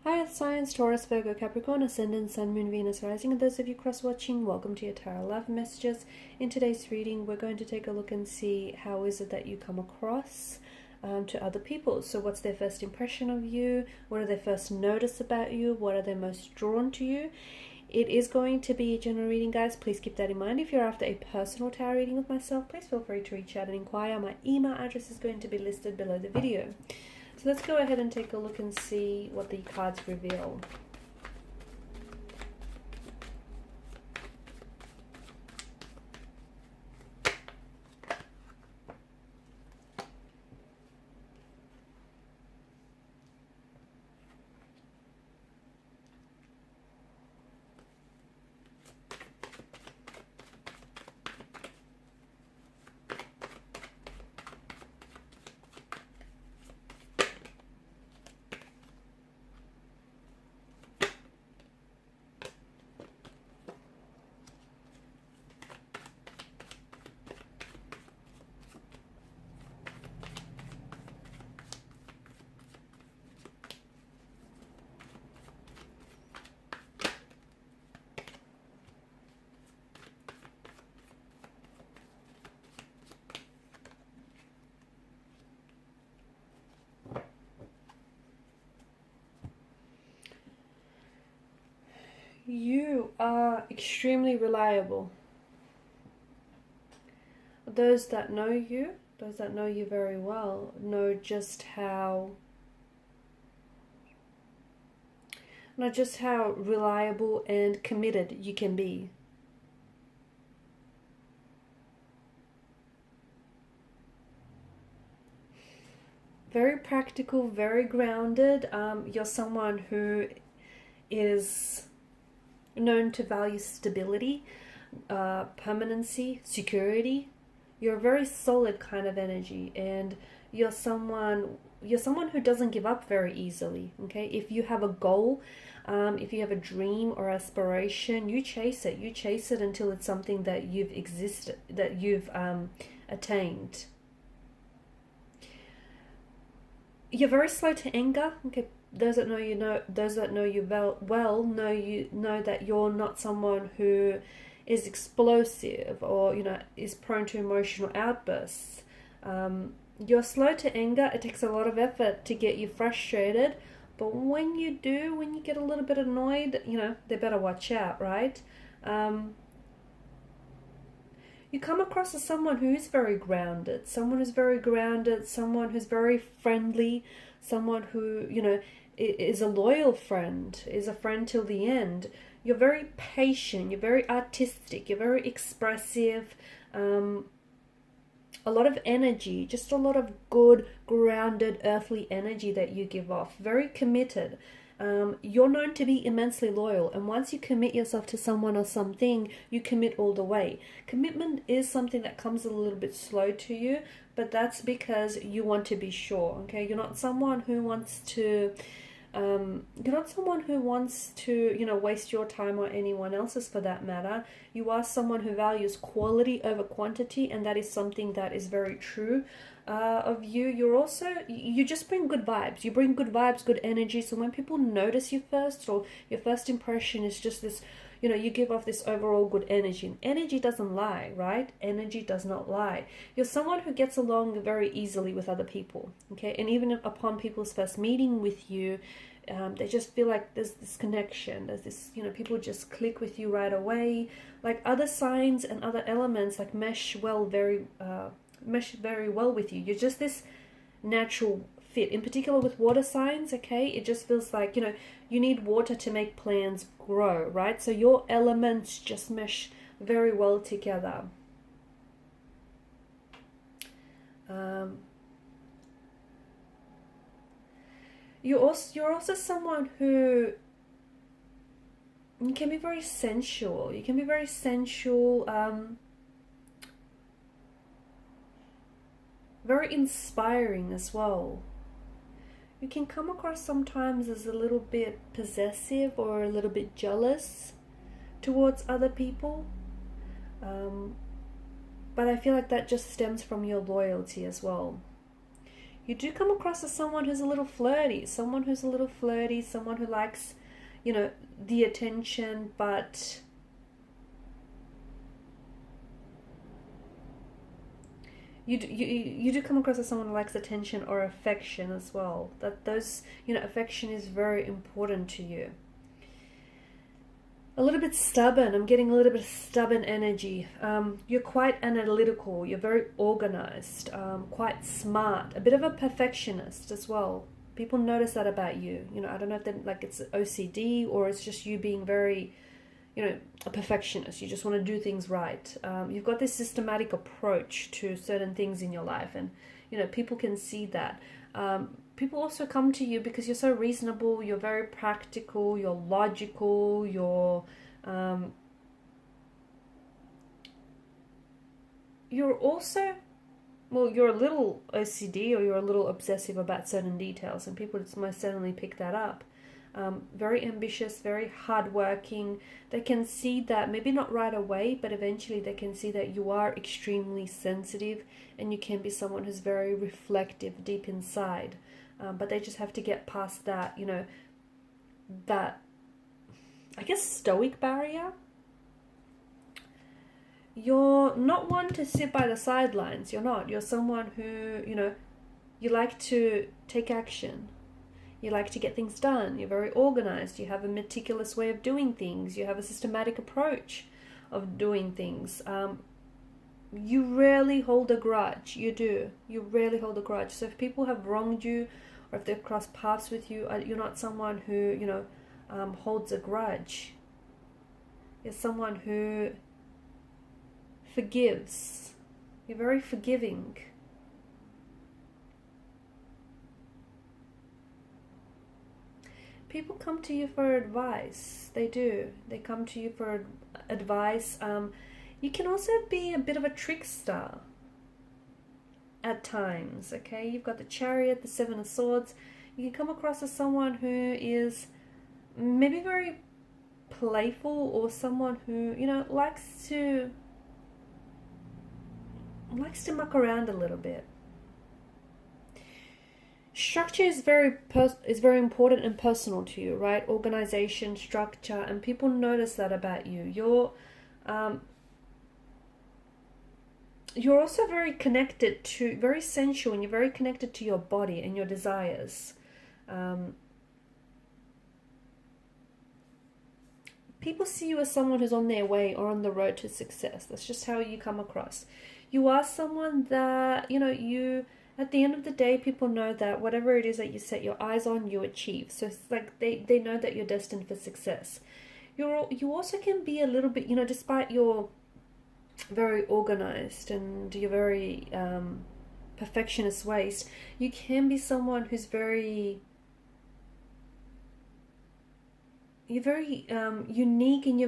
Hi, Earth Signs, Taurus, Virgo, Capricorn, Ascendant, Sun, Moon, Venus, Rising, and those of you cross-watching, welcome to your Tarot Love Messages. In today's reading, we're going to take a look and see how is it that you come across to other people. So what's their first impression of you? What do they first notice about you? What are they most drawn to you? It is going to be a general reading, guys. Please keep that in mind. If you're after a personal tarot reading with myself, please feel free to reach out and inquire. My email address is going to be listed below the video. So let's go ahead and take a look and see what the cards reveal. You are extremely reliable. Those that know you very well, know just how reliable and committed you can be. Very practical, very grounded. You're someone who is known to value stability, permanency, security. You're a very solid kind of energy, and you're someone who doesn't give up very easily. Okay, if you have a goal, if you have a dream or aspiration, you chase it. You chase it until it's something that you've attained. You're very slow to anger. Okay, those that know you know that you're not someone who is explosive or is prone to emotional outbursts. You're slow to anger. It takes a lot of effort to get you frustrated, but when you get a little bit annoyed, they better watch out, right? You come across as someone who is very grounded, someone who's very friendly, someone who, is a loyal friend, is a friend till the end. You're very patient, you're very artistic, you're very expressive, a lot of energy, just a lot of good, grounded, earthly energy that you give off. Very committed. You're known to be immensely loyal, and once you commit yourself to someone or something, you commit all the way. Commitment is something that comes a little bit slow to you, but that's because you want to be sure. Okay, you're not someone who wants to waste your time or anyone else's for that matter. You are someone who values quality over quantity, and that is something that is very true of you. You just bring good vibes. You bring good vibes, good energy. So when people notice you first, or your first impression is just this, you give off this overall good energy. And energy doesn't lie, right? Energy does not lie. You're someone who gets along very easily with other people, okay? And even upon people's first meeting with you, they just feel like there's this connection. There's this, people just click with you right away. Like other signs and other elements like mesh very well with you. You're just this natural fit. In particular with water signs, okay, it just feels like, you need water to make plants grow, right? So your elements just mesh very well together. You're also someone who you can be very sensual. You can be very sensual, very inspiring as well. You can come across sometimes as a little bit possessive or a little bit jealous towards other people. But I feel like that just stems from your loyalty as well. You do come across as someone who's a little flirty, someone who likes, you know, the attention, but you do come across as someone who likes attention or affection as well. That those, you know, affection is very important to you. A little bit stubborn. I'm getting a little bit of stubborn energy. You're quite analytical. You're very organized. Quite smart. A bit of a perfectionist as well. People notice that about you. You know, I don't know if they're, like, it's OCD or it's just you being very, you know, a perfectionist. You just want to do things right. You've got this systematic approach to certain things in your life, and, you know, people can see that. People also come to you because you're so reasonable, you're very practical, you're logical, you're also, well, you're a little OCD or you're a little obsessive about certain details, and people most certainly pick that up. Very ambitious, very hardworking. They can see that, maybe not right away, but eventually they can see that you are extremely sensitive and you can be someone who's very reflective deep inside. But they just have to get past that, you know, that, I guess, stoic barrier. You're not one to sit by the sidelines. You're not. You're someone who, you know, you like to take action. You like to get things done. You're very organized. You have a meticulous way of doing things. You have a systematic approach of doing things. You rarely hold a grudge. You do. You rarely hold a grudge. So if people have wronged you, or if they've crossed paths with you, you're not someone who, you know, holds a grudge. You're someone who forgives. You're very forgiving. People come to you for advice. They do. They come to you for advice. You can also be a bit of a trickster at times, okay? You've got the Chariot, the Seven of Swords. You can come across as someone who is maybe very playful, or someone who, you know, likes to muck around a little bit. Structure is very important and personal to you, right? Organization, structure, and people notice that about you. You're also very connected to, very sensual, and you're very connected to your body and your desires. People see you as someone who's on their way or on the road to success. That's just how you come across. You are someone that, you know, at the end of the day, people know that whatever it is that you set your eyes on, you achieve. So it's like they know that you're destined for success. You also can be a little bit, you know, despite your very organized and your very perfectionist ways, you can be someone who's you're very unique, and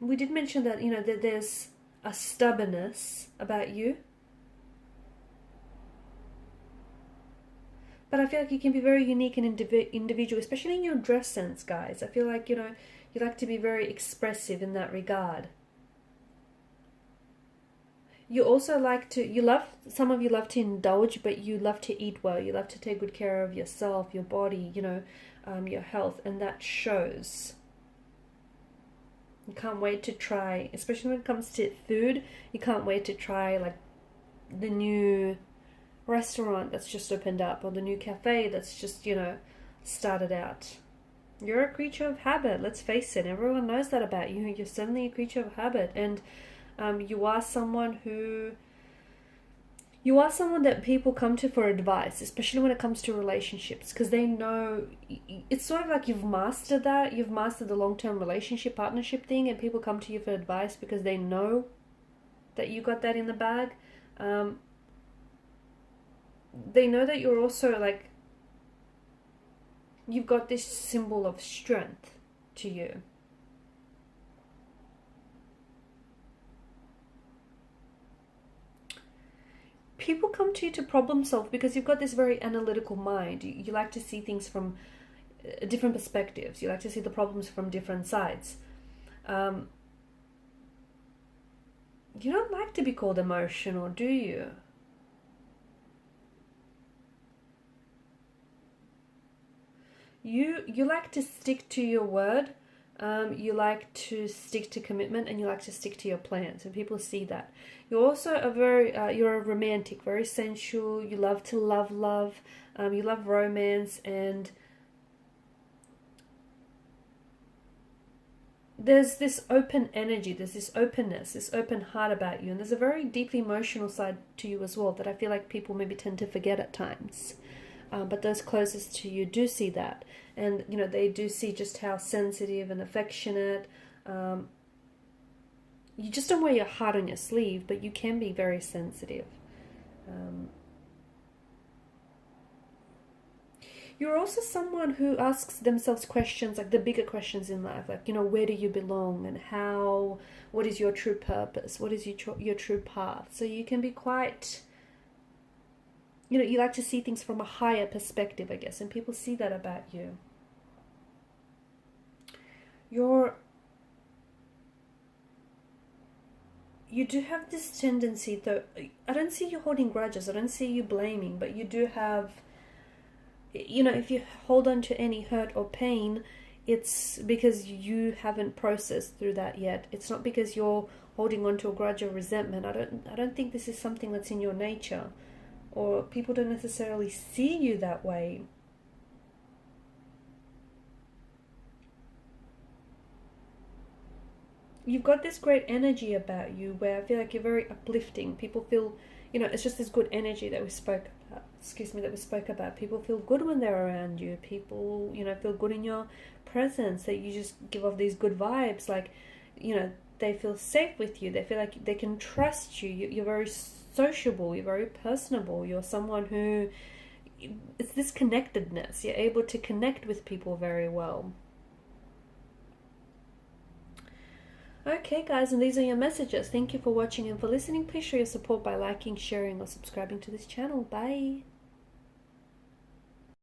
we did mention that, you know, that there's a stubbornness about you, but I feel like you can be very unique and individual, especially in your dress sense, guys. I feel like, you know, you like to be very expressive in that regard. You also some of you love to indulge, but you love to eat well. You love to take good care of yourself, your body, you know, your health, and that shows. You can't wait to try, especially when it comes to food, you can't wait to try, like, the new restaurant that's just opened up, or the new cafe that's just, you know, started out. You're a creature of habit, let's face it. Everyone knows that about you. You're certainly a creature of habit, and you are someone that people come to for advice, especially when it comes to relationships, because they know, it's sort of like you've mastered that. You've mastered the long-term relationship, partnership thing, and people come to you for advice because they know that you got that in the bag. They know that you're also, like, you've got this symbol of strength to you. People come to you to problem solve because you've got this very analytical mind. You like to see things from different perspectives. You like to see the problems from different sides. You don't like to be called emotional, do you? You like to stick to your word. You like to stick to commitment, and you like to stick to your plans, and people see that. You're also a very you're a romantic, very sensual. You love to love. You love romance, and there's this open energy, there's this openness, this open heart about you, and there's a very deeply emotional side to you as well that I feel like people maybe tend to forget at times. But those closest to you do see that, and you know, they do see just how sensitive and affectionate. You just don't wear your heart on your sleeve, but you can be very sensitive. You're also someone who asks themselves questions, like the bigger questions in life, like, you know, where do you belong, and how, what is your true purpose, what is your true path. So you can be quite, you know, you like to see things from a higher perspective, I guess, and people see that about you. You do have this tendency, though, I don't see you holding grudges, I don't see you blaming, but you do have, you know, if you hold on to any hurt or pain, it's because you haven't processed through that yet. It's not because you're holding on to a grudge or resentment. I don't think this is something that's in your nature, or people don't necessarily see you that way. You've got this great energy about you where I feel like you're very uplifting. People feel, you know, it's just this good energy that we spoke about. Excuse me, that we spoke about. People feel good when they're around you. People, you know, feel good in your presence. That you just give off these good vibes. Like, you know, they feel safe with you. They feel like they can trust you. You're very sociable. You're very personable. You're someone who, it's this connectedness. You're able to connect with people very well. Okay guys, and these are your messages. Thank you for watching and for listening. Please show your support by liking, sharing or subscribing to this channel. Bye.